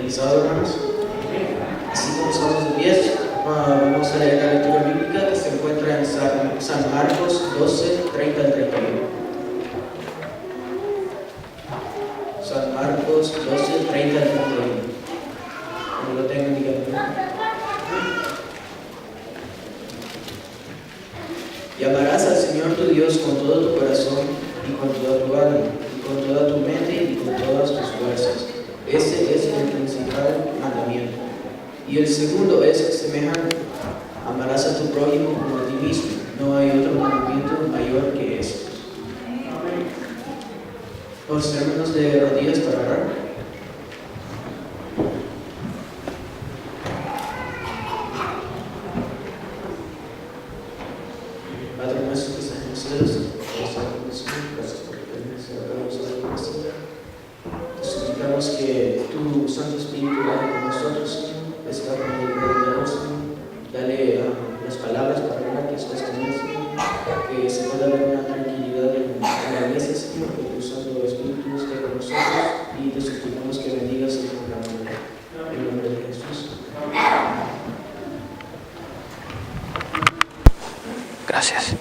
Feliz sábado, hermanos. Así como estamos de 10, vamos a leer la lectura bíblica que se encuentra en San Marcos 12, 30 al 31. San Marcos 12, 30 al 31. Como lo tengan, díganme. Y amarás al Señor tu Dios con todo tu corazón y con toda tu alma y con toda tu mente y con todas tus fuerzas. Este es el principal mandamiento. Y el segundo es semejante: amarás a tu prójimo como a ti mismo. No hay otro mandamiento mayor que este. Postrémonos de rodillas para orar. Padre nuestro que estás en los cielos, gracias por pertenecer a nosotros. Te suplicamos que tu Santo Espíritu vaya con nosotros, Señor. Está con el predicador, Señor. Dale las palabras para hablar que estás con él, Señor. Que se pueda dar una tranquilidad en la iglesia, Señor. Que tu Santo Espíritu esté con nosotros. Y te suplicamos que bendigas el programa. En el nombre de Jesús. Gracias.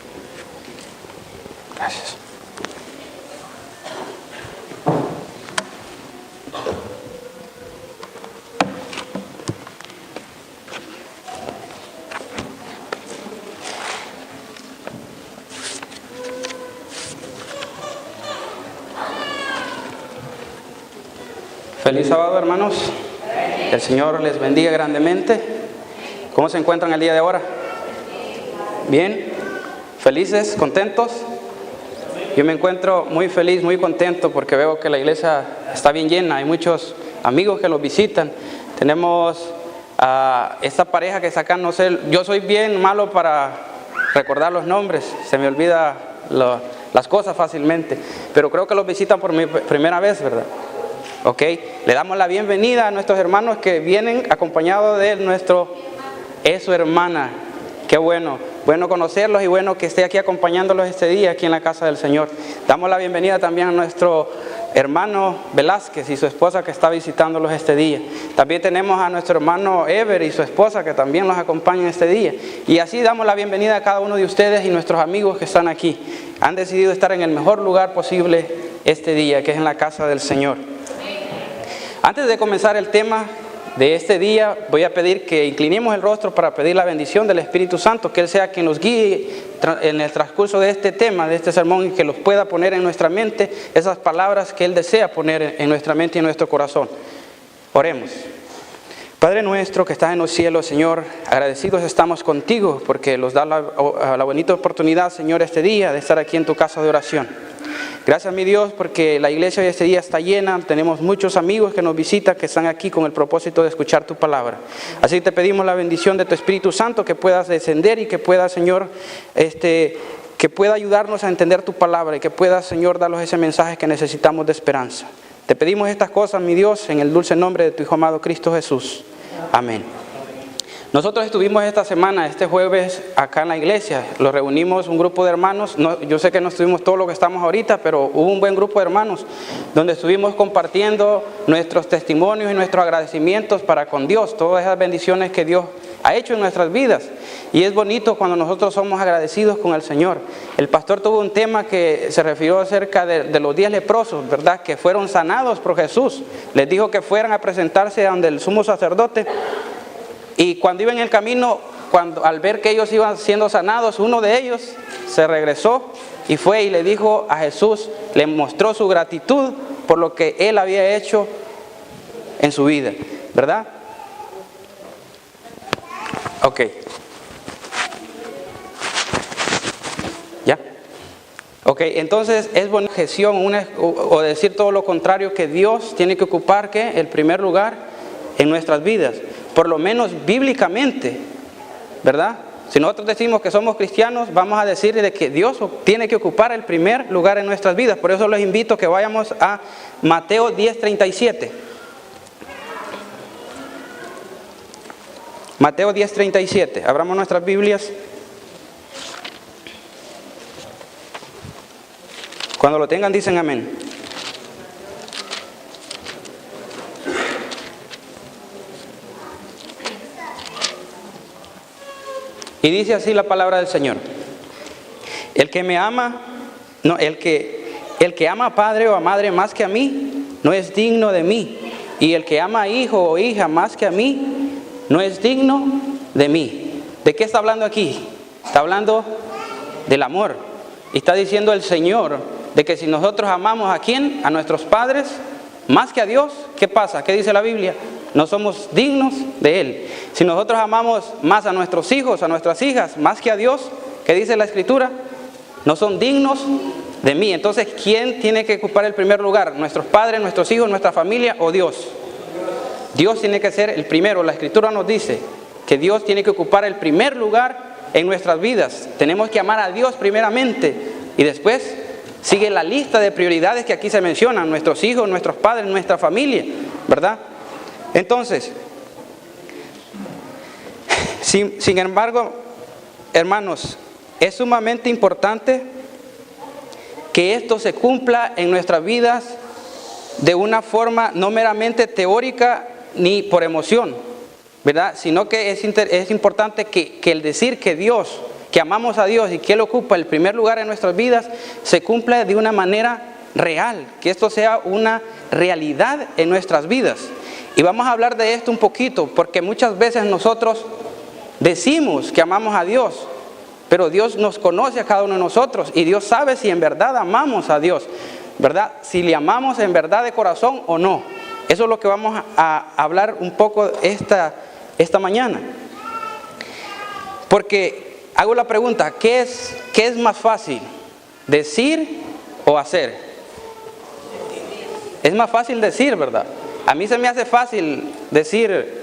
Gracias. Feliz sábado, hermanos. Que el Señor les bendiga grandemente. ¿Cómo se encuentran el día de ahora? ¿Bien? ¿Felices? ¿Contentos? Yo me encuentro muy feliz, muy contento porque veo que la iglesia está bien llena. Hay muchos amigos que los visitan. Tenemos a esta pareja que sacan, no sé, yo soy bien malo para recordar los nombres. Se me olvida las cosas fácilmente. Pero creo que los visitan por mi primera vez, ¿verdad? Ok, le damos la bienvenida a nuestros hermanos que vienen acompañados de su hermana. Qué bueno conocerlos y bueno que esté aquí acompañándolos este día aquí en la casa del Señor. Damos la bienvenida también a nuestro hermano Velázquez y su esposa que está visitándolos este día. También tenemos a nuestro hermano Ever y su esposa que también los acompañan este día. Y así damos la bienvenida a cada uno de ustedes y nuestros amigos que están aquí. Han decidido estar en el mejor lugar posible este día, que es en la casa del Señor. Antes de comenzar el tema de este día, voy a pedir que inclinemos el rostro para pedir la bendición del Espíritu Santo, que Él sea quien nos guíe en el transcurso de este tema, de este sermón, y que los pueda poner en nuestra mente esas palabras que Él desea poner en nuestra mente y en nuestro corazón. Oremos. Padre nuestro que estás en los cielos, Señor, agradecidos estamos contigo porque nos da la bonita oportunidad, Señor, este día de estar aquí en tu casa de oración. Gracias, mi Dios, porque la iglesia hoy este día está llena. Tenemos muchos amigos que nos visitan, que están aquí con el propósito de escuchar tu palabra. Así te pedimos la bendición de tu Espíritu Santo, que puedas descender y que puedas, Señor, que pueda ayudarnos a entender tu palabra y que puedas, Señor, darnos ese mensaje que necesitamos de esperanza. Te pedimos estas cosas, mi Dios, en el dulce nombre de tu Hijo amado Cristo Jesús. Amén. Nosotros estuvimos esta semana, este jueves, acá en la iglesia. Lo reunimos un grupo de hermanos. Yo sé que no estuvimos todos los que estamos ahorita, pero hubo un buen grupo de hermanos donde estuvimos compartiendo nuestros testimonios y nuestros agradecimientos para con Dios, todas esas bendiciones que Dios ha hecho en nuestras vidas. Y es bonito cuando nosotros somos agradecidos con el Señor. El pastor tuvo un tema que se refirió acerca de los 10 leprosos, ¿verdad? Que fueron sanados por Jesús. Les dijo que fueran a presentarse ante el sumo sacerdote. Y cuando iban en el camino, al ver que ellos iban siendo sanados, uno de ellos se regresó y fue y le dijo a Jesús, le mostró su gratitud por lo que él había hecho en su vida, ¿verdad? Ok. ¿Ya? Ok, entonces es buena gestión o decir todo lo contrario, que Dios tiene que ocupar ¿qué? El primer lugar en nuestras vidas. Por lo menos bíblicamente, ¿verdad? Si nosotros decimos que somos cristianos, vamos a decir de que Dios tiene que ocupar el primer lugar en nuestras vidas. Por eso les invito a que vayamos a Mateo 10:37. Mateo 10:37. Abramos nuestras Biblias. Cuando lo tengan, dicen amén. Y dice así la palabra del Señor. El que ama a padre o a madre más que a mí, no es digno de mí. Y el que ama a hijo o hija más que a mí, no es digno de mí. ¿De qué está hablando aquí? Está hablando del amor. Y está diciendo el Señor de que si nosotros amamos ¿a quién? A nuestros padres más que a Dios, ¿qué pasa? ¿Qué dice la Biblia? No somos dignos de Él. Si nosotros amamos más a nuestros hijos, a nuestras hijas, más que a Dios, ¿qué dice la Escritura? No son dignos de mí. Entonces, ¿quién tiene que ocupar el primer lugar? ¿Nuestros padres, nuestros hijos, nuestra familia o Dios? Dios tiene que ser el primero. La Escritura nos dice que Dios tiene que ocupar el primer lugar en nuestras vidas. Tenemos que amar a Dios primeramente y después sigue la lista de prioridades que aquí se mencionan: nuestros hijos, nuestros padres, nuestra familia, ¿verdad? Entonces, sin embargo, hermanos, es sumamente importante que esto se cumpla en nuestras vidas de una forma no meramente teórica ni por emoción, ¿verdad? Sino que es importante que el decir que Dios, que amamos a Dios y que Él ocupa el primer lugar en nuestras vidas, se cumpla de una manera real, que esto sea una realidad en nuestras vidas. Y vamos a hablar de esto un poquito, porque muchas veces nosotros decimos que amamos a Dios, pero Dios nos conoce a cada uno de nosotros y Dios sabe si en verdad amamos a Dios, ¿verdad? Si le amamos en verdad de corazón o no. Eso es lo que vamos a hablar un poco esta mañana. Porque hago la pregunta, ¿qué es más fácil? ¿Decir o hacer? Es más fácil decir, ¿verdad? A mí se me hace fácil decir,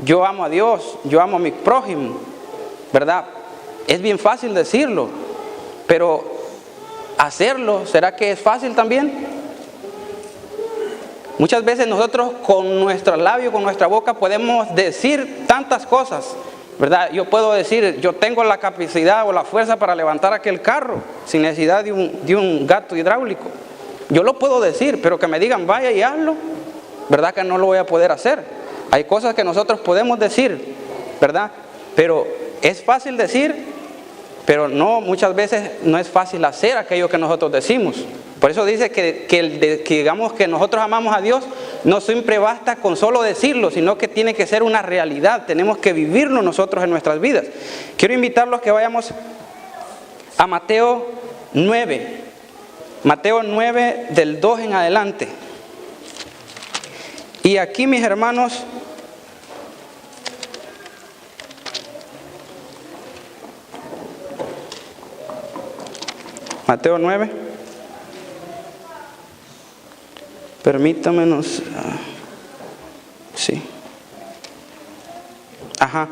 yo amo a Dios, yo amo a mi prójimo, ¿verdad? Es bien fácil decirlo, pero hacerlo, ¿será que es fácil también? Muchas veces nosotros con nuestro labio, con nuestra boca podemos decir tantas cosas, ¿verdad? Yo puedo decir, yo tengo la capacidad o la fuerza para levantar aquel carro sin necesidad de un gato hidráulico. Yo lo puedo decir, pero que me digan vaya y hazlo, ¿verdad? Que no lo voy a poder hacer. Hay cosas que nosotros podemos decir, ¿verdad? Pero es fácil decir, pero muchas veces no es fácil hacer aquello que nosotros decimos. Por eso dice que digamos que nosotros amamos a Dios, no siempre basta con solo decirlo, sino que tiene que ser una realidad. Tenemos que vivirlo nosotros en nuestras vidas. Quiero invitarlos que vayamos a Mateo 9. Mateo 9 del 2 en adelante. Y aquí, mis hermanos, Mateo 9. Permítame, sí. Ajá.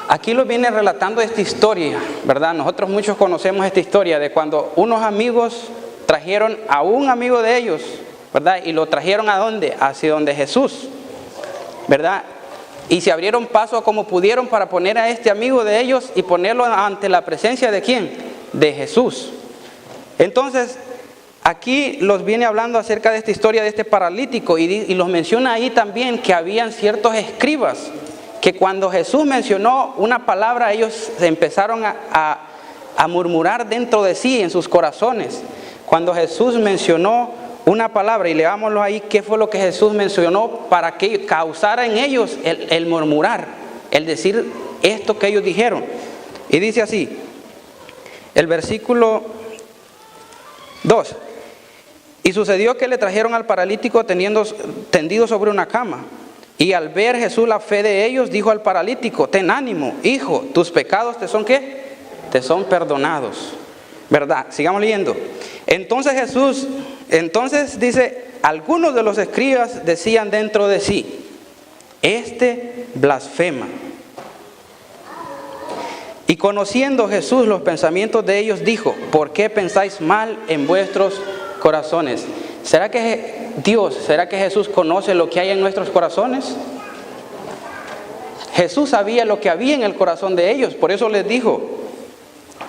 Aquí lo viene relatando esta historia, ¿verdad? Nosotros muchos conocemos esta historia de cuando unos amigos trajeron a un amigo de ellos, ¿verdad? Y lo trajeron ¿a dónde? Hacia donde Jesús, ¿verdad? Y se abrieron paso como pudieron para poner a este amigo de ellos y ponerlo ante la presencia ¿de quién? De Jesús. Entonces, aquí los viene hablando acerca de esta historia de este paralítico y los menciona ahí también que habían ciertos escribas que cuando Jesús mencionó una palabra, ellos empezaron a murmurar dentro de sí, en sus corazones. Cuando Jesús mencionó una palabra, y leámoslo ahí, ¿qué fue lo que Jesús mencionó para que causara en ellos el murmurar, el decir esto que ellos dijeron? Y dice así, el versículo 2. Y sucedió que le trajeron al paralítico tendido sobre una cama. Y al ver Jesús la fe de ellos, dijo al paralítico, ten ánimo, hijo, tus pecados te son ¿qué? Te son perdonados. ¿Verdad? Sigamos leyendo. Entonces dice, algunos de los escribas decían dentro de sí, este blasfema. Y conociendo Jesús los pensamientos de ellos, dijo, ¿por qué pensáis mal en vuestros corazones? ¿Será que Jesús conoce lo que hay en nuestros corazones? Jesús sabía lo que había en el corazón de ellos, por eso les dijo,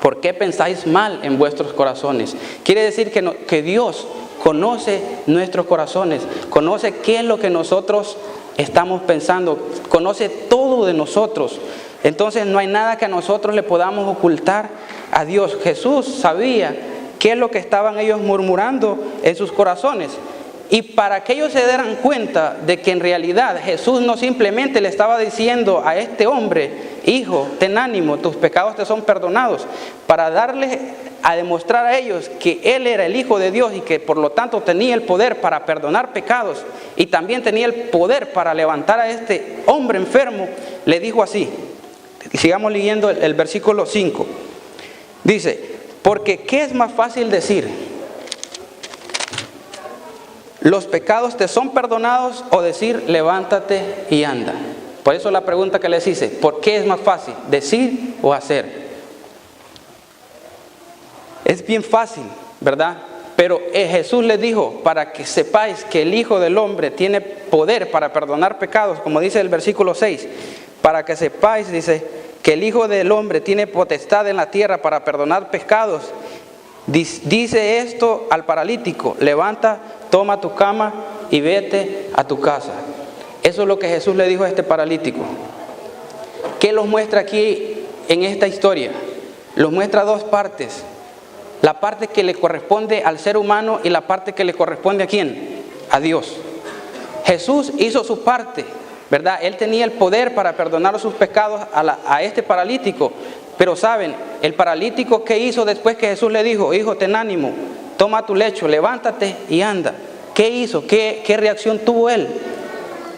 ¿por qué pensáis mal en vuestros corazones? Quiere decir que Dios conoce nuestros corazones, conoce qué es lo que nosotros estamos pensando, conoce todo de nosotros. Entonces no hay nada que nosotros le podamos ocultar a Dios. Jesús sabía qué es lo que estaban ellos murmurando en sus corazones. Y para que ellos se dieran cuenta de que en realidad Jesús no simplemente le estaba diciendo a este hombre: hijo, ten ánimo, tus pecados te son perdonados, para darles a demostrar a ellos que Él era el Hijo de Dios y que por lo tanto tenía el poder para perdonar pecados y también tenía el poder para levantar a este hombre enfermo, le dijo así. Sigamos leyendo el versículo 5. Dice: porque ¿qué es más fácil decir? ¿Los pecados te son perdonados? O decir: levántate y anda. Por eso la pregunta que les hice: ¿por qué es más fácil? ¿Decir o hacer? Es bien fácil, ¿verdad? Pero Jesús les dijo: para que sepáis que el Hijo del Hombre tiene poder para perdonar pecados, como dice el versículo 6. Para que sepáis, dice, que el Hijo del Hombre tiene potestad en la tierra para perdonar pecados. Dice esto al paralítico: levanta, toma tu cama y vete a tu casa. Eso es lo que Jesús le dijo a este paralítico. ¿Qué los muestra aquí en esta historia? Los muestra dos partes. La parte que le corresponde al ser humano y la parte que le corresponde ¿a quién? A Dios. Jesús hizo su parte, ¿verdad? Él tenía el poder para perdonar sus pecados a este paralítico. Pero saben, el paralítico, ¿qué hizo después que Jesús le dijo: hijo, ten ánimo, toma tu lecho, levántate y anda? ¿Qué hizo? ¿Qué reacción tuvo él?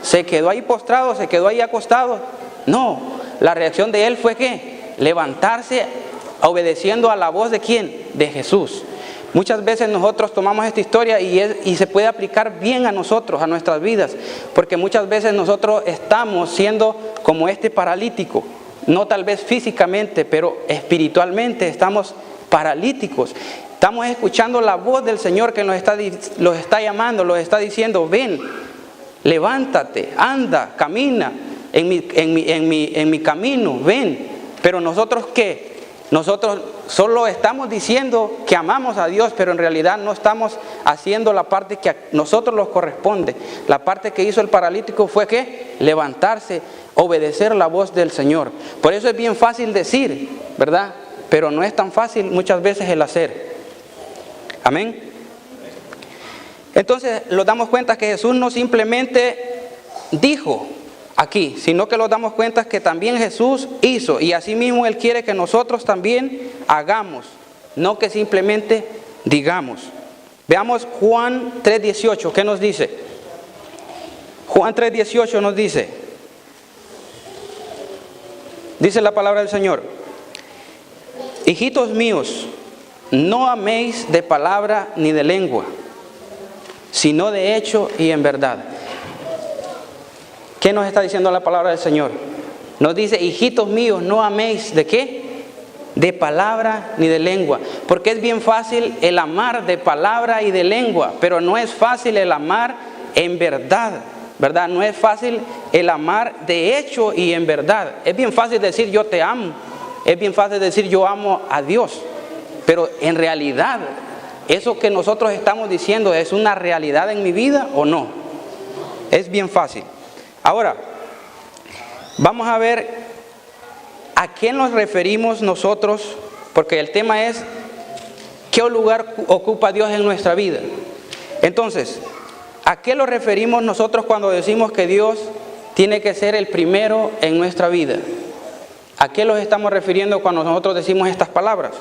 ¿Se quedó ahí postrado? ¿Se quedó ahí acostado? No, la reacción de él fue ¿qué? Levantarse, obedeciendo a la voz ¿de quién? De Jesús. Muchas veces nosotros tomamos esta historia y se puede aplicar bien a nosotros, a nuestras vidas, porque muchas veces nosotros estamos siendo como este paralítico. No tal vez físicamente, pero espiritualmente estamos paralíticos. Estamos escuchando la voz del Señor que los está llamando, los está diciendo: ven, levántate, anda, camina en mi camino, ven. Pero nosotros ¿qué? Nosotros solo estamos diciendo que amamos a Dios, pero en realidad no estamos haciendo la parte que a nosotros nos corresponde. La parte que hizo el paralítico fue ¿qué? Levantarse, obedecer la voz del Señor. Por eso es bien fácil decir, ¿verdad? Pero no es tan fácil muchas veces el hacer. Amén. Entonces nos damos cuenta que Jesús no simplemente dijo aquí, sino que nos damos cuenta que también Jesús hizo, y asimismo Él quiere que nosotros también hagamos, no que simplemente digamos. Veamos Juan 3:18, ¿qué nos dice? Juan 3:18 nos dice la palabra del Señor: hijitos míos, no améis de palabra ni de lengua, sino de hecho y en verdad. ¿Qué nos está diciendo la palabra del Señor? Nos dice: hijitos míos, no améis ¿de qué? De palabra ni de lengua. Porque es bien fácil el amar de palabra y de lengua, pero no es fácil el amar en verdad, ¿verdad? No es fácil el amar de hecho y en verdad. Es bien fácil decir yo te amo, es bien fácil decir yo amo a Dios, pero en realidad, ¿eso que nosotros estamos diciendo es una realidad en mi vida o no? Es bien fácil. Ahora, vamos a ver a qué nos referimos nosotros, porque el tema es ¿qué lugar ocupa Dios en nuestra vida? Entonces, ¿a qué nos referimos nosotros cuando decimos que Dios tiene que ser el primero en nuestra vida? ¿A qué nos estamos refiriendo cuando nosotros decimos estas palabras?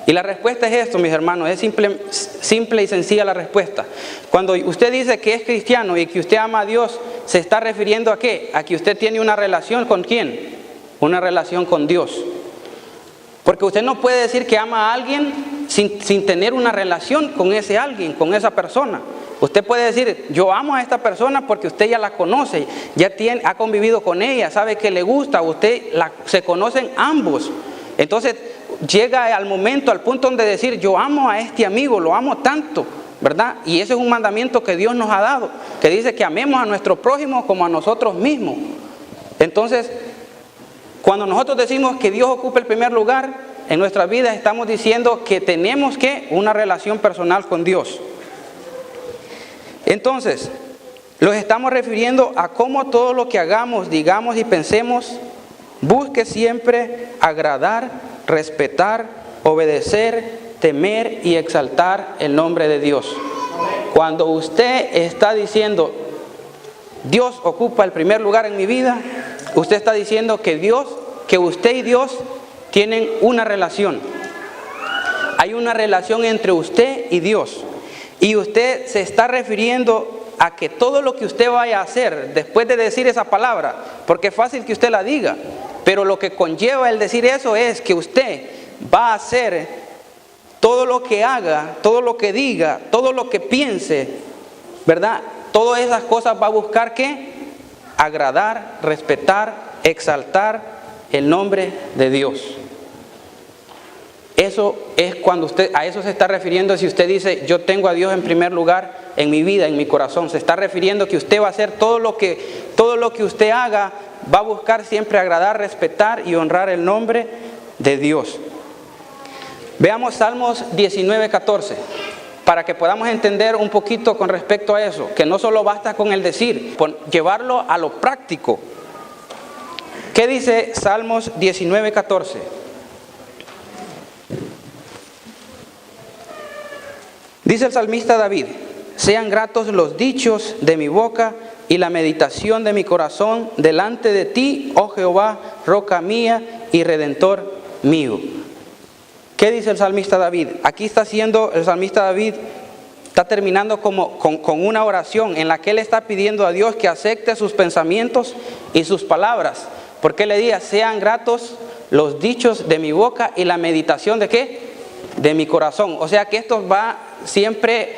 Y la respuesta es esto, mis hermanos, es simple y sencilla la respuesta. Cuando usted dice que es cristiano y que usted ama a Dios, ¿se está refiriendo a qué? A que usted tiene una relación ¿con quién? Una relación con Dios. Porque usted no puede decir que ama a alguien sin tener una relación con ese alguien, con esa persona. Usted puede decir, yo amo a esta persona porque usted ya la conoce, ha convivido con ella, sabe que le gusta, se conocen ambos. Entonces llega al punto donde decir, yo amo a este amigo, lo amo tanto, ¿verdad? Y ese es un mandamiento que Dios nos ha dado, que dice que amemos a nuestro prójimo como a nosotros mismos. Entonces, cuando nosotros decimos que Dios ocupa el primer lugar en nuestras vidas, estamos diciendo que tenemos una relación personal con Dios. Entonces, los estamos refiriendo a cómo todo lo que hagamos, digamos y pensemos que siempre agradar, respetar, obedecer, temer y exaltar el nombre de Dios. Cuando usted está diciendo, Dios ocupa el primer lugar en mi vida, usted está diciendo que usted y Dios tienen una relación. Hay una relación entre usted y Dios. Y usted se está refiriendo a que todo lo que usted vaya a hacer después de decir esa palabra, porque es fácil que usted la diga, pero lo que conlleva el decir eso es que usted va a hacer todo lo que haga, todo lo que diga, todo lo que piense, ¿verdad? Todas esas cosas va a buscar ¿qué? Agradar, respetar, exaltar el nombre de Dios. Eso es cuando usted, a eso se está refiriendo si usted dice, yo tengo a Dios en primer lugar en mi vida, en mi corazón. Se está refiriendo que usted va a hacer todo lo que usted haga, va a buscar siempre agradar, respetar y honrar el nombre de Dios. Veamos Salmos 19:14, para que podamos entender un poquito con respecto a eso, que no solo basta con el decir, llevarlo a lo práctico. ¿Qué dice Salmos 19:14? Dice el salmista David, sean gratos los dichos de mi boca y la meditación de mi corazón delante de ti, oh Jehová, roca mía y redentor mío. ¿Qué dice el salmista David? Aquí está haciendo el salmista David, está terminando con una oración en la que él está pidiendo a Dios que acepte sus pensamientos y sus palabras. Porque le diga, sean gratos los dichos de mi boca y la meditación de ¿qué? De mi corazón. O sea que esto va siempre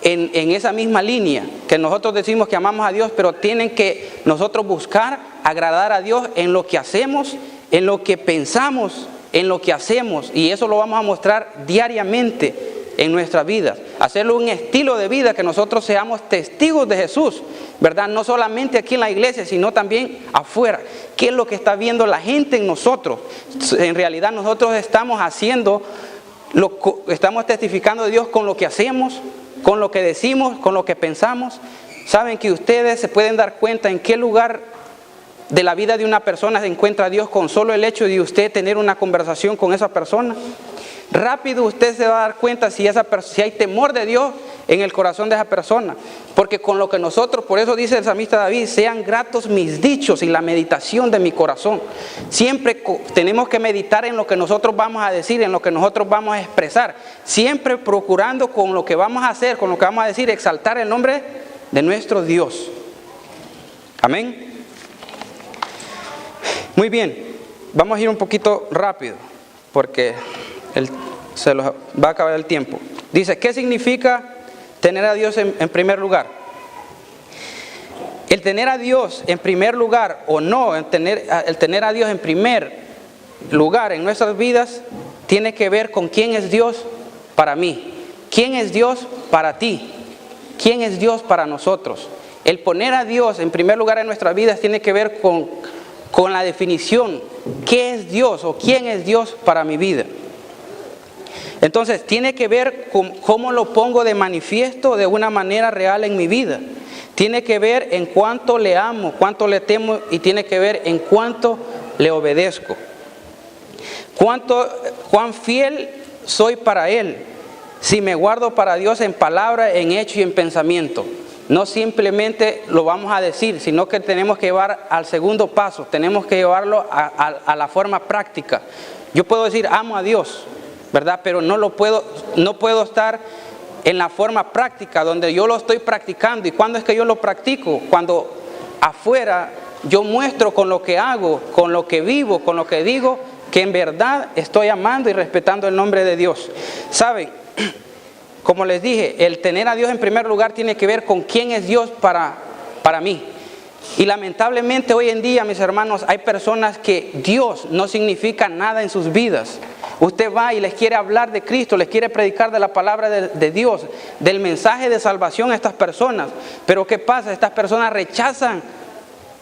en esa misma línea, que nosotros decimos que amamos a Dios, pero tienen que nosotros buscar agradar a Dios en lo que hacemos, en lo que pensamos, en lo que hacemos, y eso lo vamos a mostrar diariamente en nuestras vidas. Hacerlo un estilo de vida, que nosotros seamos testigos de Jesús, ¿verdad? No solamente aquí en la iglesia, sino también afuera. ¿Qué es lo que está viendo la gente en nosotros? En realidad nosotros estamos estamos testificando de Dios con lo que hacemos, con lo que decimos, con lo que pensamos. Saben que ustedes se pueden dar cuenta en qué lugar de la vida de una persona se encuentra Dios con solo el hecho de usted tener una conversación con esa persona. Rápido usted se va a dar cuenta si hay temor de Dios en el corazón de esa persona. Porque con lo que nosotros, por eso dice el salmista David, sean gratos mis dichos y la meditación de mi corazón. Siempre tenemos que meditar en lo que nosotros vamos a decir, en lo que nosotros vamos a expresar. Siempre procurando con lo que vamos a hacer, con lo que vamos a decir, exaltar el nombre de nuestro Dios. Amén. Muy bien, vamos a ir un poquito rápido, porque se nos va a acabar el tiempo. Dice, ¿qué significa tener a Dios en primer lugar? El tener a Dios en primer lugar o no, el tener a Dios en primer lugar en nuestras vidas, tiene que ver con quién es Dios para mí, quién es Dios para ti, quién es Dios para nosotros. El poner a Dios en primer lugar en nuestras vidas tiene que ver con la definición, ¿qué es Dios o quién es Dios para mi vida? Entonces, tiene que ver con cómo lo pongo de manifiesto de una manera real en mi vida. Tiene que ver en cuánto le amo, cuánto le temo, y tiene que ver en cuánto le obedezco. Cuán fiel soy para Él, si me guardo para Dios en palabra, en hecho y en pensamiento. No simplemente lo vamos a decir, sino que tenemos que llevar al segundo paso, tenemos que llevarlo a la forma práctica. Yo puedo decir amo a Dios, ¿verdad? Pero no puedo estar en la forma práctica donde yo lo estoy practicando. ¿Y cuándo es que yo lo practico? Cuando afuera yo muestro con lo que hago, con lo que vivo, con lo que digo, que en verdad estoy amando y respetando el nombre de Dios. ¿Saben? Como les dije, el tener a Dios en primer lugar tiene que ver con quién es Dios para mí. Y lamentablemente hoy en día, mis hermanos, hay personas que Dios no significa nada en sus vidas. Usted va y les quiere hablar de Cristo, les quiere predicar de la palabra de Dios, del mensaje de salvación a estas personas. Pero ¿qué pasa? Estas personas rechazan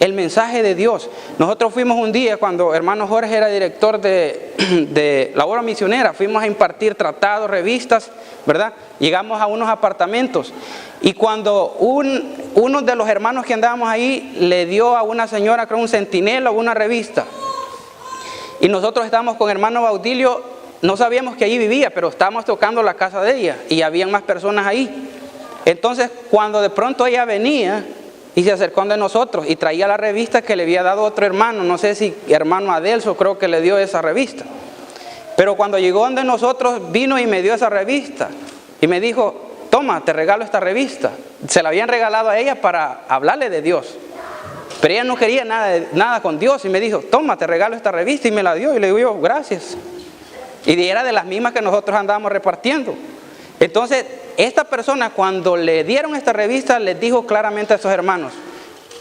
el mensaje de Dios. Nosotros fuimos un día, cuando hermano Jorge era director de la obra misionera, fuimos a impartir tratados, revistas, ¿verdad? Llegamos a unos apartamentos y cuando uno de los hermanos que andábamos ahí le dio a una señora, creo un centinela o una revista, Y nosotros estábamos con hermano Baudilio, no sabíamos que allí vivía, pero estábamos tocando la casa de ella y habían más personas ahí. Entonces, cuando de pronto ella venía y se acercó de nosotros y traía la revista que le había dado otro hermano, no sé si hermano Adelso, creo que le dio esa revista. Pero cuando llegó donde nosotros, vino y me dio esa revista y me dijo, toma, te regalo esta revista. Se la habían regalado a ella para hablarle de Dios. Pero ella no quería nada con Dios y me dijo, toma, te regalo esta revista, y me la dio y le digo yo, gracias. Y era de las mismas que nosotros andábamos repartiendo. Entonces, esta persona cuando le dieron esta revista les dijo claramente a estos hermanos,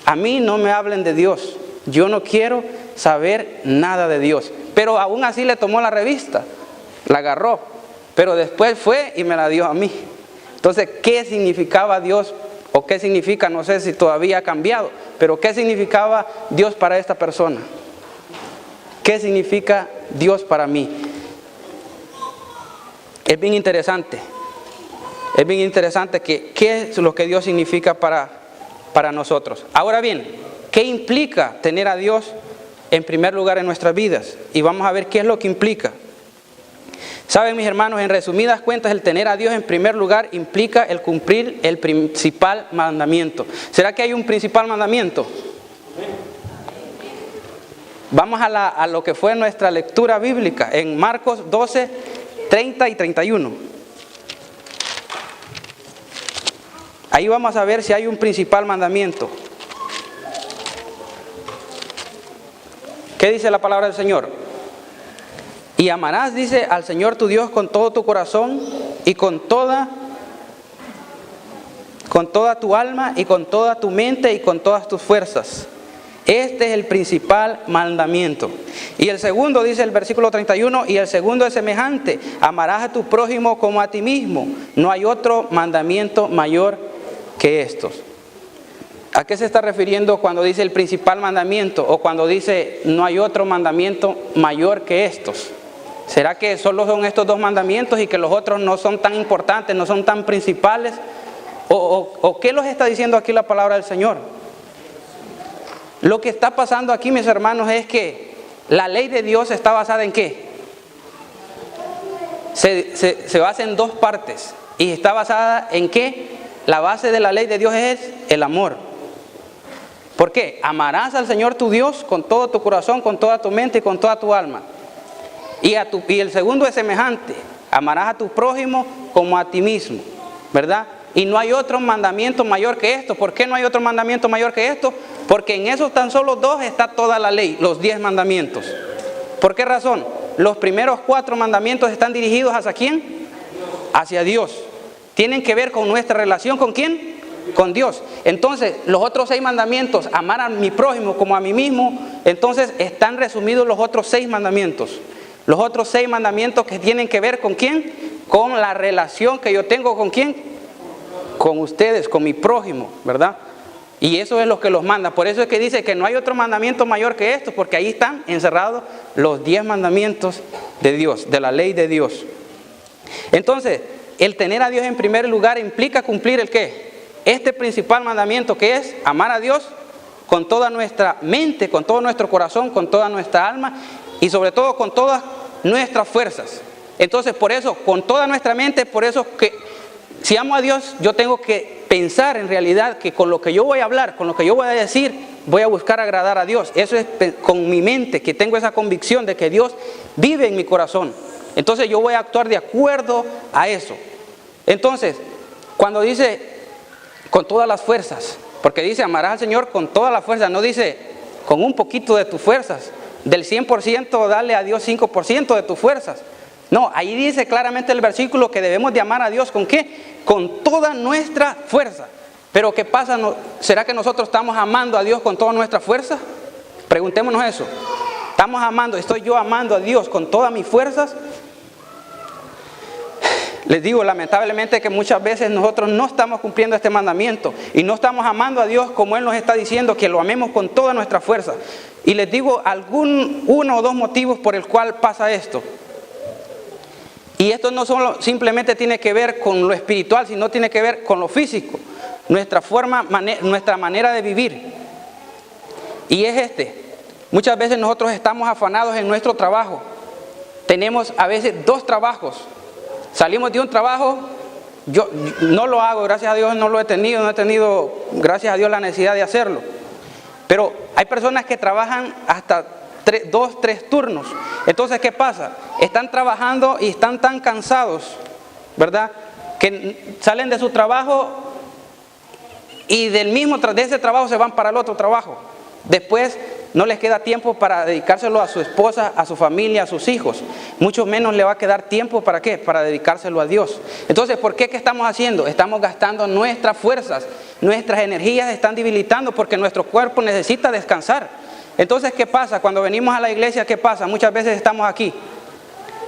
a mí no me hablen de Dios, yo no quiero saber nada de Dios. Pero aún así le tomó la revista, la agarró, pero después fue y me la dio a mí. Entonces, ¿qué significaba Dios? O qué significa, no sé si todavía ha cambiado, pero ¿qué significaba Dios para esta persona? ¿Qué significa Dios para mí? Es bien interesante. Es bien interesante qué es lo que Dios significa para nosotros. Ahora bien, ¿qué implica tener a Dios en primer lugar en nuestras vidas? Y vamos a ver qué es lo que implica. Saben, mis hermanos, en resumidas cuentas, el tener a Dios en primer lugar implica el cumplir el principal mandamiento. ¿Será que hay un principal mandamiento? Vamos a lo que fue nuestra lectura bíblica en Marcos 12, 30 y 31. Ahí vamos a ver si hay un principal mandamiento. ¿Qué dice la palabra del Señor? Y amarás, dice, al Señor tu Dios con todo tu corazón y con toda tu alma y con toda tu mente y con todas tus fuerzas. Este es el principal mandamiento. Y el segundo, dice el versículo 31, y el segundo es semejante, amarás a tu prójimo como a ti mismo. No hay otro mandamiento mayor que estos. ¿A qué se está refiriendo cuando dice el principal mandamiento o cuando dice no hay otro mandamiento mayor que estos? ¿Será que solo son estos dos mandamientos y que los otros no son tan importantes, no son tan principales? ¿O qué los está diciendo aquí la palabra del Señor? Lo que está pasando aquí, mis hermanos, es que la ley de Dios está basada en ¿qué? Se basa en dos partes. ¿Y está basada en qué? La base de la ley de Dios es el amor. ¿Por qué? Amarás al Señor tu Dios con todo tu corazón, con toda tu mente y con toda tu alma. Y el segundo es semejante, amarás a tu prójimo como a ti mismo, ¿verdad? Y no hay otro mandamiento mayor que esto. ¿Por qué no hay otro mandamiento mayor que esto? Porque en esos tan solo dos está toda la ley, los 10 mandamientos. ¿Por qué razón? Los primeros 4 mandamientos están dirigidos ¿hacia quién? Hacia Dios. Tienen que ver con nuestra relación ¿con quién? Con Dios. Entonces, los otros 6 mandamientos, amar a mi prójimo como a mí mismo, entonces están resumidos los otros 6 mandamientos. Los otros 6 mandamientos que tienen que ver ¿con quién? Con la relación que yo tengo ¿con quién? Con ustedes, con mi prójimo, ¿verdad? Y eso es lo que los manda. Por eso es que dice que no hay otro mandamiento mayor que esto, porque ahí están encerrados los 10 mandamientos de Dios, de la ley de Dios. Entonces, el tener a Dios en primer lugar implica cumplir ¿el qué? Este principal mandamiento, que es amar a Dios con toda nuestra mente, con todo nuestro corazón, con toda nuestra alma y sobre todo con todas nuestras fuerzas. Entonces, por eso, con toda nuestra mente, por eso que si amo a Dios, yo tengo que pensar en realidad que con lo que yo voy a hablar, con lo que yo voy a decir, voy a buscar agradar a Dios. Eso es con mi mente, que tengo esa convicción de que Dios vive en mi corazón. Entonces yo voy a actuar de acuerdo a eso. Entonces, cuando dice con todas las fuerzas, porque dice amarás al Señor con todas las fuerzas, no dice con un poquito de tus fuerzas. Del 100% dale a Dios 5% de tus fuerzas. No, ahí dice claramente el versículo que debemos de amar a Dios ¿con qué? Con toda nuestra fuerza. Pero ¿qué pasa? ¿Será que nosotros estamos amando a Dios con toda nuestra fuerza? Preguntémonos eso. ¿Estoy yo amando a Dios con todas mis fuerzas? Les digo, lamentablemente, que muchas veces nosotros no estamos cumpliendo este mandamiento y no estamos amando a Dios como Él nos está diciendo, que lo amemos con toda nuestra fuerza. Y les digo uno o dos motivos por el cual pasa esto. Y esto no solo simplemente tiene que ver con lo espiritual, sino tiene que ver con lo físico, nuestra manera de vivir. Y es Muchas veces nosotros estamos afanados en nuestro trabajo. Tenemos a veces 2 trabajos. Salimos de un trabajo, yo no lo hago, gracias a Dios no lo he tenido, no he tenido, gracias a Dios, la necesidad de hacerlo. Pero hay personas que trabajan hasta 2, 3 turnos. Entonces, ¿qué pasa? Están trabajando y están tan cansados, ¿verdad?, que salen de su trabajo y de ese trabajo se van para el otro trabajo. Después no les queda tiempo para dedicárselo a su esposa, a su familia, a sus hijos. Mucho menos le va a quedar tiempo, ¿para qué? Para dedicárselo a Dios. Entonces, ¿por qué? ¿Qué estamos haciendo? Estamos gastando nuestras fuerzas, nuestras energías están debilitando porque nuestro cuerpo necesita descansar. Entonces, ¿qué pasa? Cuando venimos a la iglesia, ¿qué pasa? Muchas veces estamos aquí,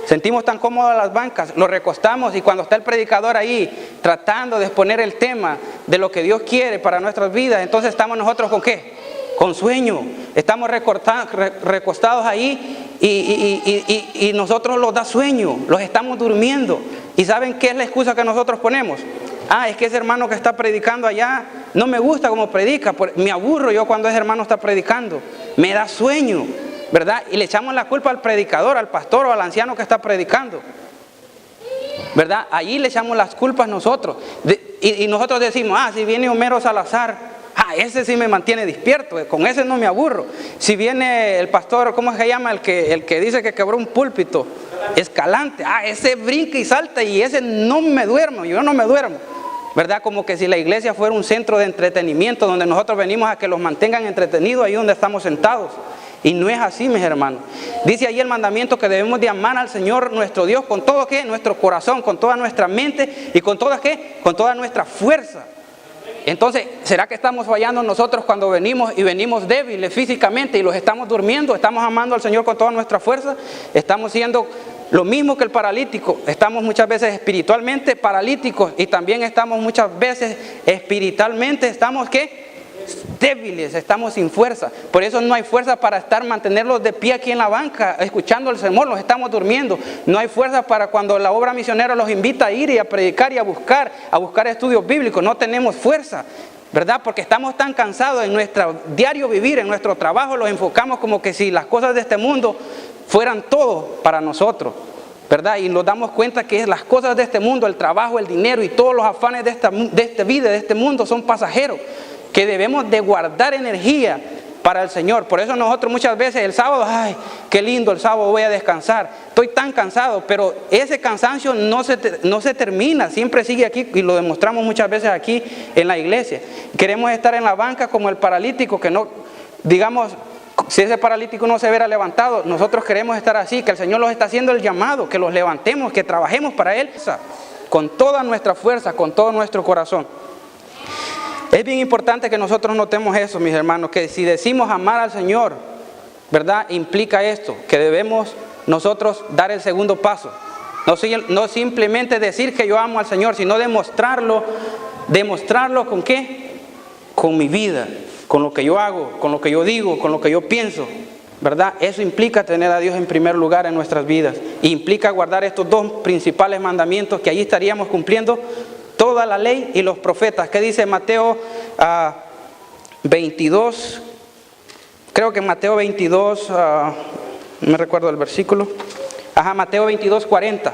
sentimos tan cómodas las bancas, nos recostamos y cuando está el predicador ahí tratando de exponer el tema de lo que Dios quiere para nuestras vidas, entonces estamos nosotros ¿con qué? Con sueño. Estamos recostados ahí y nosotros los da sueño, los estamos durmiendo. ¿Y saben qué es la excusa que nosotros ponemos? Es que ese hermano que está predicando allá no me gusta como predica, me aburro yo cuando ese hermano está predicando, me da sueño, ¿verdad? Y le echamos la culpa al predicador, al pastor o al anciano que está predicando, ¿verdad? Allí le echamos las culpas nosotros. Y nosotros decimos, si viene Homero Salazar, ese sí me mantiene despierto, con ese no me aburro. Si viene el pastor, ¿cómo se llama? El que dice que quebró un púlpito, Escalante, ese brinca y salta y ese no me duermo, yo no me duermo, ¿verdad? Como que si la iglesia fuera un centro de entretenimiento donde nosotros venimos a que los mantengan entretenidos ahí donde estamos sentados. Y no es así, mis hermanos. Dice ahí el mandamiento que debemos de amar al Señor nuestro Dios con todo ¿qué? Nuestro corazón, con toda nuestra mente y con toda ¿qué? Con toda nuestra fuerza. Entonces, ¿será que estamos fallando nosotros cuando venimos y venimos débiles físicamente y los estamos durmiendo? ¿Estamos amando al Señor con toda nuestra fuerza? Estamos siendo lo mismo que el paralítico. Estamos muchas veces espiritualmente paralíticos y también estamos muchas veces espiritualmente, ¿estamos qué? Débiles, estamos sin fuerza. Por eso no hay fuerza para mantenerlos de pie aquí en la banca, escuchando el sermón, los estamos durmiendo. No hay fuerza para cuando la obra misionera los invita a ir y a predicar y a buscar estudios bíblicos. No tenemos fuerza, ¿verdad? Porque estamos tan cansados en nuestro diario vivir, en nuestro trabajo, los enfocamos como que si las cosas de este mundo fueran todo para nosotros, ¿verdad? Y nos damos cuenta que las cosas de este mundo, el trabajo, el dinero y todos los afanes de esta vida, de este mundo son pasajeros, que debemos de guardar energía para el Señor. Por eso nosotros muchas veces el sábado, qué lindo el sábado, voy a descansar, estoy tan cansado, pero ese cansancio no se termina, siempre sigue aquí y lo demostramos muchas veces aquí en la iglesia. Queremos estar en la banca como el paralítico, que no, digamos, si ese paralítico no se verá levantado, nosotros queremos estar así, que el Señor nos está haciendo el llamado, que los levantemos, que trabajemos para Él, con toda nuestra fuerza, con todo nuestro corazón. Es bien importante que nosotros notemos eso, mis hermanos, que si decimos amar al Señor, ¿verdad? Implica esto, que debemos nosotros dar el segundo paso. No simplemente decir que yo amo al Señor, sino demostrarlo ¿con qué? Con mi vida, con lo que yo hago, con lo que yo digo, con lo que yo pienso, ¿verdad? Eso implica tener a Dios en primer lugar en nuestras vidas. E implica guardar estos 2 principales mandamientos que allí estaríamos cumpliendo toda la ley y los profetas. ¿Qué dice Mateo 22? Creo que Mateo 22, no me recuerdo el versículo. Mateo 22, 40.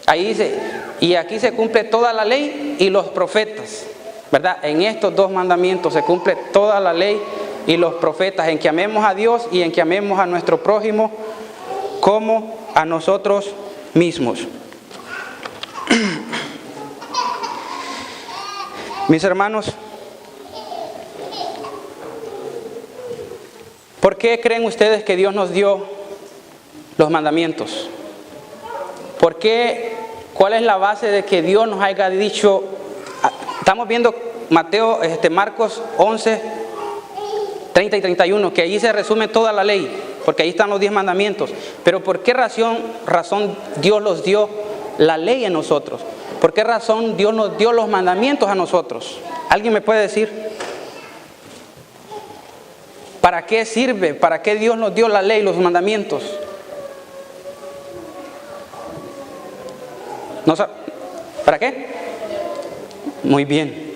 Ahí dice, y aquí se cumple toda la ley y los profetas, ¿verdad? En estos 2 mandamientos se cumple toda la ley y los profetas, en que amemos a Dios y en que amemos a nuestro prójimo como a nosotros mismos. Mis hermanos, ¿por qué creen ustedes que Dios nos dio los mandamientos? ¿Por qué? ¿Cuál es la base de que Dios nos haya dicho? Estamos viendo Marcos 11, 30 y 31, que allí se resume toda la ley, porque ahí están los 10 mandamientos. Pero ¿por qué razón Dios los dio la ley a nosotros? ¿Por qué razón Dios nos dio los mandamientos a nosotros? ¿Alguien me puede decir? ¿Para qué sirve? ¿Para qué Dios nos dio la ley, los mandamientos? ¿Para qué? Muy bien.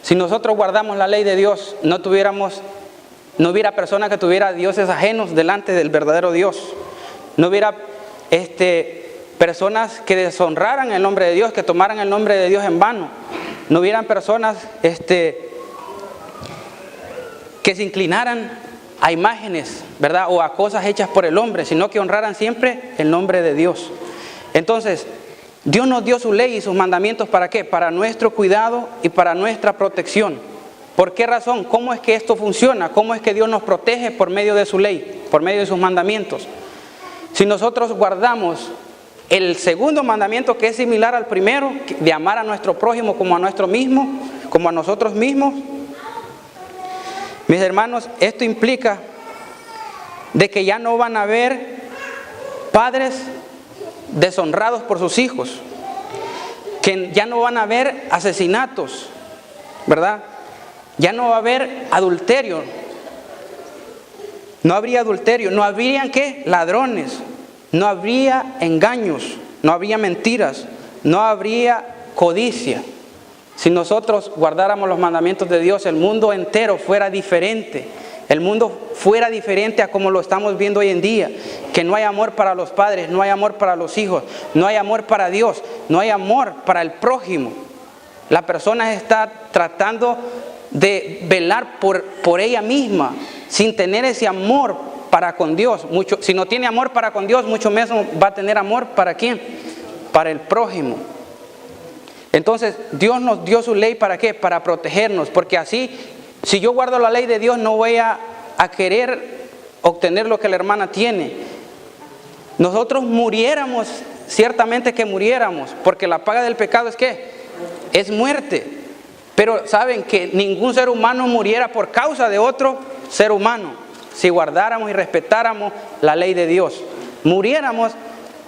Si nosotros guardamos la ley de Dios, no tuviéramos No hubiera personas que tuvieran dioses ajenos delante del verdadero Dios. No hubiera personas que deshonraran el nombre de Dios, que tomaran el nombre de Dios en vano. No hubieran personas que se inclinaran a imágenes, ¿verdad? O a cosas hechas por el hombre, sino que honraran siempre el nombre de Dios. Entonces, Dios nos dio su ley y sus mandamientos, ¿para qué? Para nuestro cuidado y para nuestra protección. ¿Por qué razón? ¿Cómo es que esto funciona? ¿Cómo es que Dios nos protege por medio de su ley, por medio de sus mandamientos? Si nosotros guardamos el segundo mandamiento, que es similar al primero, de amar a nuestro prójimo como a nosotros mismos, mis hermanos, esto implica de que ya no van a haber padres deshonrados por sus hijos, que ya no van a haber asesinatos, ¿verdad? Ya no va a haber adulterio. No habría adulterio, no habrían ¿qué? Ladrones, no habría engaños, no habría mentiras, no habría codicia. Si nosotros guardáramos los mandamientos de Dios, el mundo entero fuera diferente. El mundo fuera diferente a como lo estamos viendo hoy en día. Que no hay amor para los padres, no hay amor para los hijos, no hay amor para Dios, no hay amor para el prójimo. La persona está tratando de velar por ella misma, sin tener ese amor para con Dios. Si no tiene amor para con Dios, mucho menos va a tener amor ¿para quién? Para el prójimo. Entonces, Dios nos dio su ley ¿para qué? Para protegernos, porque así, si yo guardo la ley de Dios, no voy a querer obtener lo que la hermana tiene. Nosotros muriéramos, ciertamente que muriéramos, porque la paga del pecado es ¿qué? Es muerte. Pero saben que ningún ser humano muriera por causa de otro ser humano, si guardáramos y respetáramos la ley de Dios. Muriéramos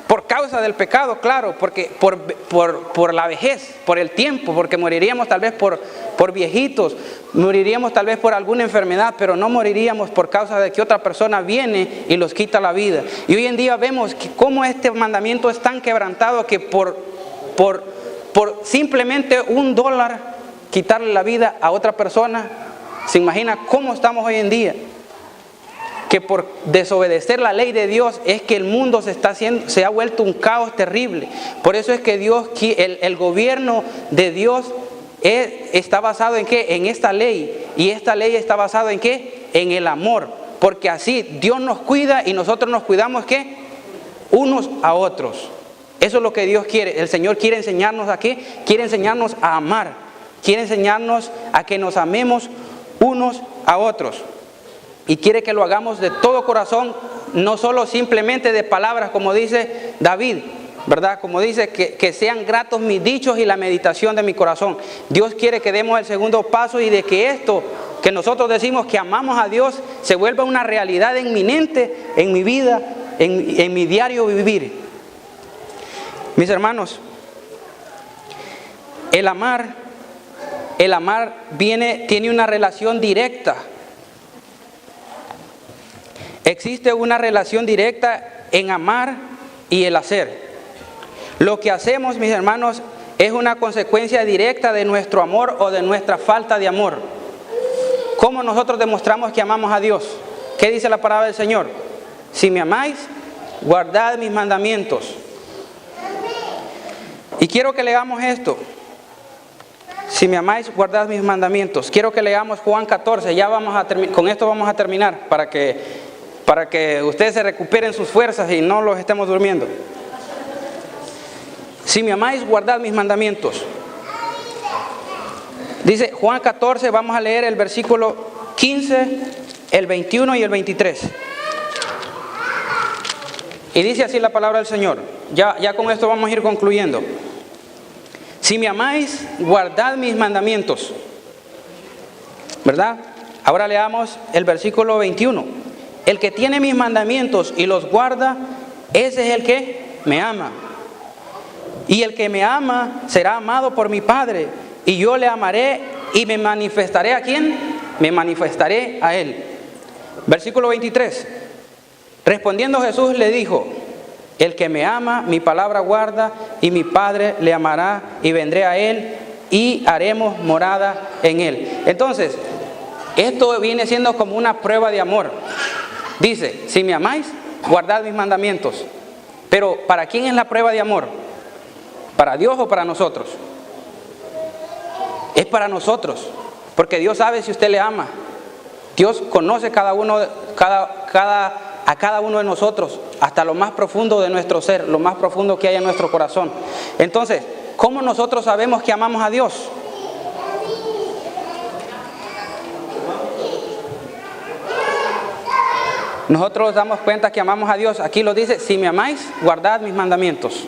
por causa del pecado, claro, porque por la vejez, por el tiempo, porque moriríamos tal vez por viejitos, moriríamos tal vez por alguna enfermedad, pero no moriríamos por causa de que otra persona viene y los quita la vida. Y hoy en día vemos que cómo este mandamiento es tan quebrantado que por simplemente $1 quitarle la vida a otra persona. ¿Se imagina cómo estamos hoy en día? Que por desobedecer la ley de Dios es que el mundo se ha vuelto un caos terrible. Por eso es que el gobierno de Dios está basado en ¿qué? En esta ley. Y esta ley está basada en ¿qué? En el amor. Porque así Dios nos cuida y nosotros nos cuidamos ¿qué? Unos a otros. Eso es lo que Dios quiere. El Señor quiere enseñarnos a ¿qué? Quiere enseñarnos a amar. Quiere enseñarnos a que nos amemos unos a otros. Y quiere que lo hagamos de todo corazón, no solo simplemente de palabras, como dice David, ¿verdad? Como dice, que sean gratos mis dichos y la meditación de mi corazón. Dios quiere que demos el segundo paso y de que esto que nosotros decimos que amamos a Dios se vuelva una realidad inminente en mi vida, en mi diario vivir. Mis hermanos, el amar tiene una relación directa. Existe una relación directa en amar y el hacer. Lo que hacemos, mis hermanos, es una consecuencia directa de nuestro amor o de nuestra falta de amor. ¿Cómo nosotros demostramos que amamos a Dios? ¿Qué dice la palabra del Señor? Si me amáis, guardad mis mandamientos. Y quiero que leamos esto. Si me amáis, guardad mis mandamientos. Quiero que leamos Juan 14. Ya con esto vamos a terminar para que ustedes se recuperen sus fuerzas y no los estemos durmiendo. Si me amáis, guardad mis mandamientos. Dice Juan 14, vamos a leer el versículo 15, el 21 y el 23. Y dice así la palabra del Señor. Ya con esto vamos a ir concluyendo. Si me amáis, guardad mis mandamientos. ¿Verdad? Ahora leamos el versículo 21. El que tiene mis mandamientos y los guarda, ese es el que me ama. Y el que me ama será amado por mi Padre. Y yo le amaré y me manifestaré ¿a quién? Me manifestaré a él. Versículo 23. Respondiendo Jesús le dijo: el que me ama, mi palabra guarda, y mi Padre le amará, y vendré a él, y haremos morada en él. Entonces, Esto viene siendo como una prueba de amor. Dice, si me amáis, guardad mis mandamientos. Pero ¿para quién es la prueba de amor? ¿Para Dios o para nosotros? Es para nosotros, porque Dios sabe si usted le ama. Dios conoce a cada uno de nosotros, hasta lo más profundo de nuestro ser, lo más profundo que hay en nuestro corazón. Entonces, ¿cómo nosotros sabemos que amamos a Dios? Nosotros damos cuenta que amamos a Dios. Aquí lo dice, si me amáis, guardad mis mandamientos.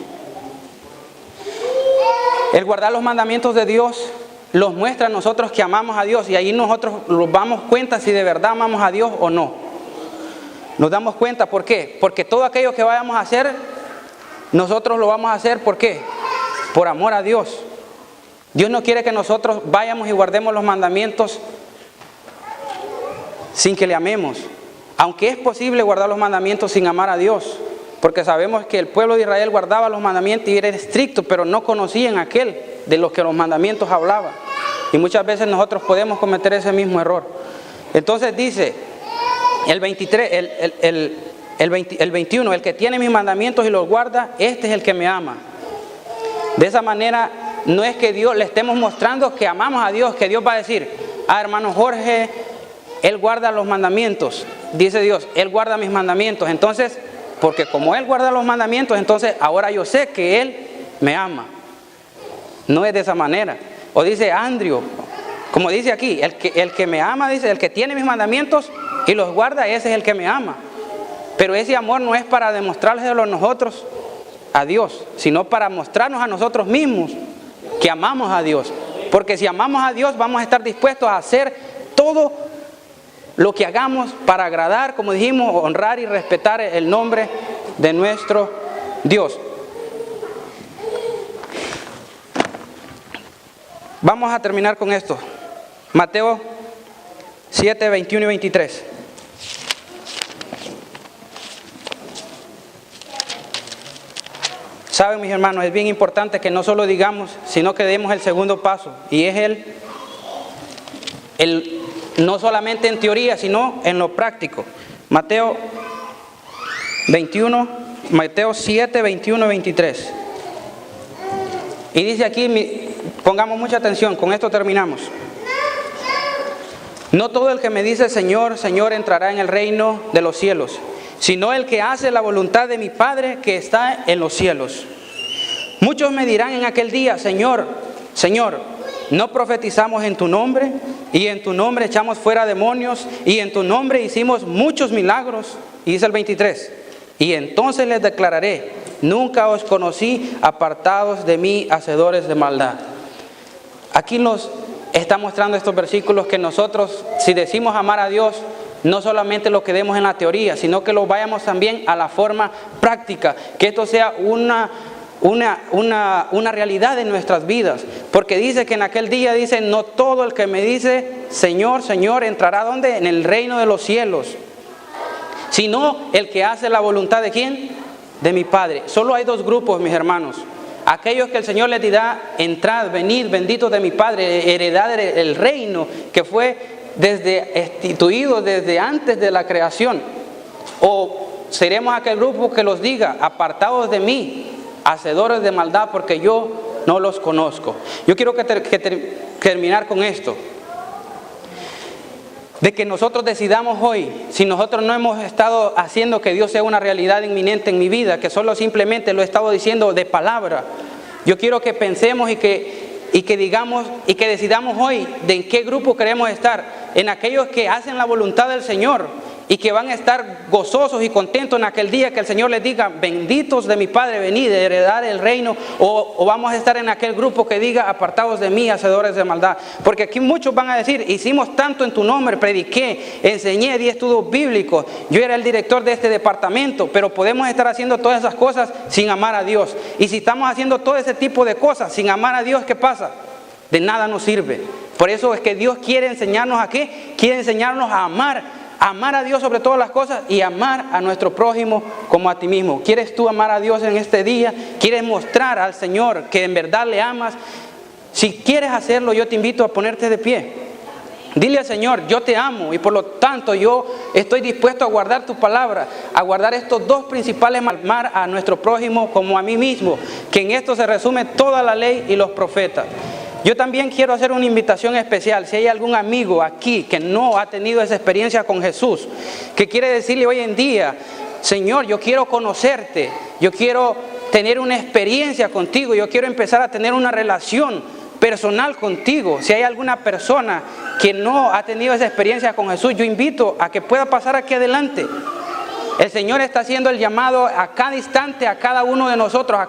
El guardar los mandamientos de Dios los muestra a nosotros que amamos a Dios, y ahí nosotros nos damos cuenta si de verdad amamos a Dios o no. Nos damos cuenta, ¿por qué? Porque todo aquello que vayamos a hacer, nosotros lo vamos a hacer, ¿por qué? Por amor a Dios. Dios no quiere que nosotros vayamos y guardemos los mandamientos sin que le amemos. Aunque es posible guardar los mandamientos sin amar a Dios, porque sabemos que el pueblo de Israel guardaba los mandamientos y era estricto, pero no conocían aquel de los que los mandamientos hablaban. Y muchas veces nosotros podemos cometer ese mismo error. Entonces dice el 21, el que tiene mis mandamientos y los guarda, este es el que me ama. De esa manera no es que Dios le estemos mostrando que amamos a Dios, que Dios va a decir, hermano Jorge, él guarda los mandamientos. Dice Dios, él guarda mis mandamientos. Entonces, porque como él guarda los mandamientos, entonces ahora yo sé que él me ama. No es de esa manera. O dice Andrew, como dice aquí, el que me ama, dice, el que tiene mis mandamientos y los guarda, ese es el que me ama. Pero ese amor no es para demostrárseelo a nosotros, a Dios, sino para mostrarnos a nosotros mismos que amamos a Dios. Porque si amamos a Dios, vamos a estar dispuestos a hacer todo lo que hagamos para agradar, como dijimos, honrar y respetar el nombre de nuestro Dios. Vamos a terminar con esto. Mateo 7, 21 y 23. Saben, mis hermanos, es bien importante que no solo digamos, sino que demos el segundo paso. Y es no solamente en teoría, sino en lo práctico. Mateo 7, 21 y 23. Y dice aquí, pongamos mucha atención, con esto terminamos. No todo el que me dice Señor, Señor entrará en el reino de los cielos, sino el que hace la voluntad de mi Padre que está en los cielos. Muchos me dirán en aquel día, Señor, Señor, ¿no profetizamos en tu nombre? Y en tu nombre echamos fuera demonios, y en tu nombre hicimos muchos milagros. Y dice el 23, y entonces les declararé, nunca os conocí, apartados de mí, hacedores de maldad. Aquí nos está mostrando estos versículos que nosotros, si decimos amar a Dios, no solamente lo quedemos en la teoría, sino que lo vayamos también a la forma práctica, que esto sea una realidad en nuestras vidas. Porque dice que en aquel día, dice, no todo el que me dice Señor, Señor entrará ¿dónde? En el reino de los cielos, sino el que hace la voluntad de ¿quién? De mi Padre. Solo hay dos grupos, mis hermanos. Aquellos que el Señor les dirá, entrad, venid, benditos de mi Padre, heredad el reino que fue instituido desde antes de la creación. O seremos aquel grupo que los diga, apartados de mí, hacedores de maldad, porque yo no los conozco. Yo quiero terminar con esto. De que nosotros decidamos hoy, si nosotros no hemos estado haciendo que Dios sea una realidad inminente en mi vida, que solo simplemente lo he estado diciendo de palabra, yo quiero que pensemos y que digamos y que decidamos hoy de en qué grupo queremos estar, en aquellos que hacen la voluntad del Señor y que van a estar gozosos y contentos en aquel día que el Señor les diga, benditos de mi Padre, venid, heredar el reino, o vamos a estar en aquel grupo que diga, apartados de mí, hacedores de maldad. Porque aquí muchos van a decir, hicimos tanto en tu nombre, prediqué, enseñé, di estudios bíblicos, yo era el director de este departamento, pero podemos estar haciendo todas esas cosas sin amar a Dios. Y si estamos haciendo todo ese tipo de cosas sin amar a Dios, ¿qué pasa? De nada nos sirve. Por eso es que Dios quiere enseñarnos a qué, quiere enseñarnos a amar a Dios sobre todas las cosas y amar a nuestro prójimo como a ti mismo. ¿Quieres tú amar a Dios en este día? ¿Quieres mostrar al Señor que en verdad le amas? Si quieres hacerlo, yo te invito a ponerte de pie. Dile al Señor, yo te amo y por lo tanto yo estoy dispuesto a guardar tu palabra, a guardar estos dos principales, amar a nuestro prójimo como a mí mismo, que en esto se resume toda la ley y los profetas. Yo también quiero hacer una invitación especial. Si hay algún amigo aquí que no ha tenido esa experiencia con Jesús, que quiere decirle hoy en día, Señor, yo quiero conocerte, yo quiero tener una experiencia contigo, yo quiero empezar a tener una relación personal contigo. Si hay alguna persona que no ha tenido esa experiencia con Jesús, yo invito a que pueda pasar aquí adelante. El Señor está haciendo el llamado a cada instante, a cada uno de nosotros,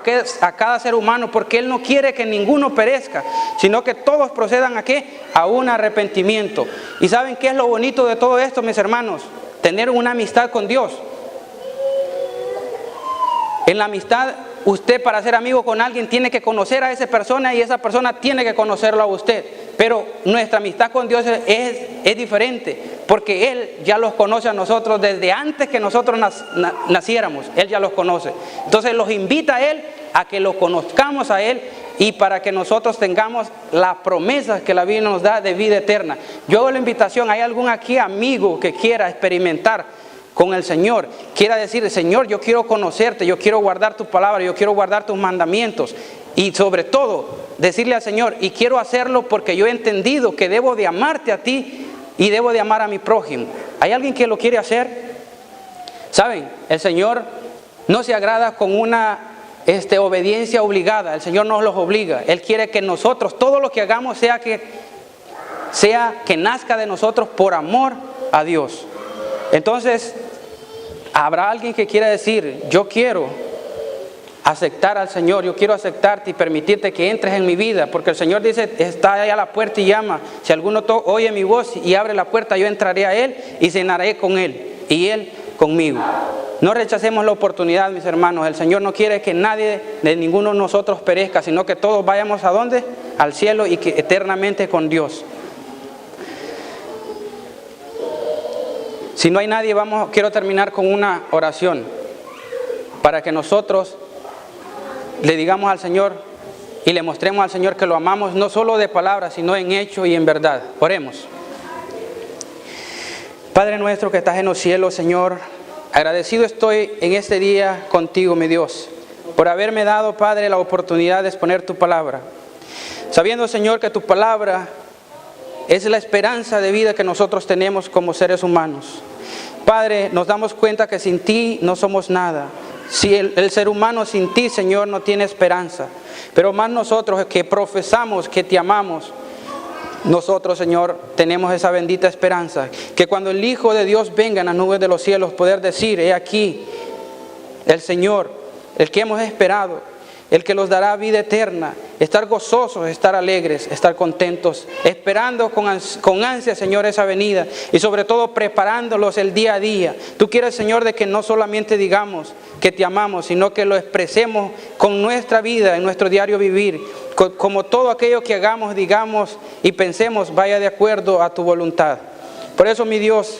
a cada ser humano, porque Él no quiere que ninguno perezca, sino que todos procedan ¿a qué? A un arrepentimiento. ¿Y saben qué es lo bonito de todo esto, mis hermanos? Tener una amistad con Dios. En la amistad, usted para ser amigo con alguien tiene que conocer a esa persona y esa persona tiene que conocerlo a usted. Pero nuestra amistad con Dios es diferente, porque Él ya los conoce a nosotros desde antes que nosotros naciéramos. Él ya los conoce. Entonces los invita a Él a que lo conozcamos a Él y para que nosotros tengamos las promesas que la Biblia nos da de vida eterna. Yo hago la invitación, ¿hay algún aquí amigo que quiera experimentar con el Señor? Quiera decir, Señor, yo quiero conocerte, yo quiero guardar tu palabra, yo quiero guardar tus mandamientos. Y sobre todo, decirle al Señor, y quiero hacerlo porque yo he entendido que debo de amarte a ti y debo de amar a mi prójimo. ¿Hay alguien que lo quiere hacer? ¿Saben? El Señor no se agrada con una obediencia obligada. El Señor nos los obliga. Él quiere que nosotros, todo lo que hagamos sea que nazca de nosotros por amor a Dios. Entonces, habrá alguien que quiera decir, yo quiero aceptar al Señor, yo quiero aceptarte y permitirte que entres en mi vida, porque el Señor dice, está ahí a la puerta y llama. Si alguno oye mi voz y abre la puerta, yo entraré a Él y cenaré con Él y Él conmigo. No rechacemos la oportunidad, mis hermanos. El Señor no quiere que nadie de ninguno de nosotros perezca, sino que todos vayamos ¿a dónde? Al cielo y que eternamente con Dios. Si no hay nadie, quiero terminar con una oración para que nosotros le digamos al Señor y le mostremos al Señor que lo amamos, no solo de palabras, sino en hecho y en verdad. Oremos. Padre nuestro que estás en los cielos, Señor, agradecido estoy en este día contigo, mi Dios, por haberme dado, Padre, la oportunidad de exponer tu palabra. Sabiendo, Señor, que tu palabra es la esperanza de vida que nosotros tenemos como seres humanos. Padre, nos damos cuenta que sin ti no somos nada. Si el ser humano sin ti, Señor, no tiene esperanza. Pero más nosotros que profesamos que te amamos, nosotros, Señor, tenemos esa bendita esperanza. Que cuando el Hijo de Dios venga en las nubes de los cielos, poder decir, he aquí, el Señor, el que hemos esperado, el que los dará vida eterna, estar gozosos, estar alegres, estar contentos, esperando con ansia, Señor, esa venida y sobre todo preparándolos el día a día. Tú quieres, Señor, de que no solamente digamos que te amamos, sino que lo expresemos con nuestra vida, en nuestro diario vivir, como todo aquello que hagamos, digamos y pensemos vaya de acuerdo a tu voluntad. Por eso, mi Dios,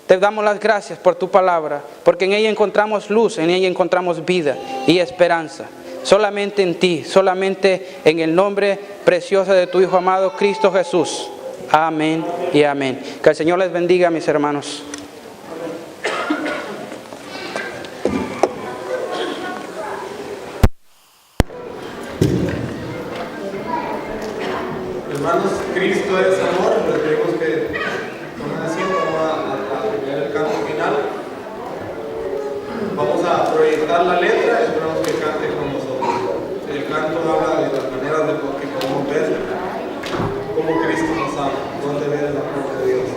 te damos las gracias por tu palabra, porque en ella encontramos luz, en ella encontramos vida y esperanza. Solamente en ti, solamente en el nombre precioso de tu Hijo amado, Cristo Jesús. Amén y amén. Que el Señor les bendiga, mis hermanos. Hermanos, Cristo es amor. Les pedimos que tomen asiento. Vamos a terminar el canto final. Vamos a proyectar la letra. Esperamos que cante con nosotros. El canto habla de las maneras de que podemos ver cómo Cristo nos ama, dónde viene el amor de Dios.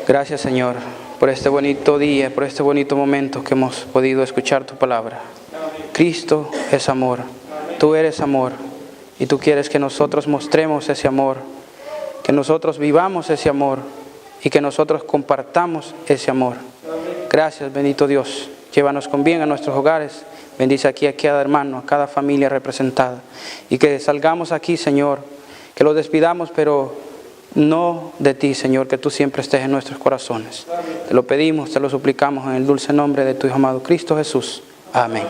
Gracias, Señor, por este bonito día, por este bonito momento que hemos podido escuchar tu palabra. Cristo es amor, tú eres amor, y tú quieres que nosotros mostremos ese amor, que nosotros vivamos ese amor y que nosotros compartamos ese amor. Gracias, bendito Dios. Llévanos con bien a nuestros hogares. Bendice aquí a cada hermano, a cada familia representada. Y que salgamos aquí, Señor, que los despidamos, pero no de ti, Señor, que tú siempre estés en nuestros corazones. Te lo pedimos, te lo suplicamos en el dulce nombre de tu Hijo amado Cristo Jesús. Amén.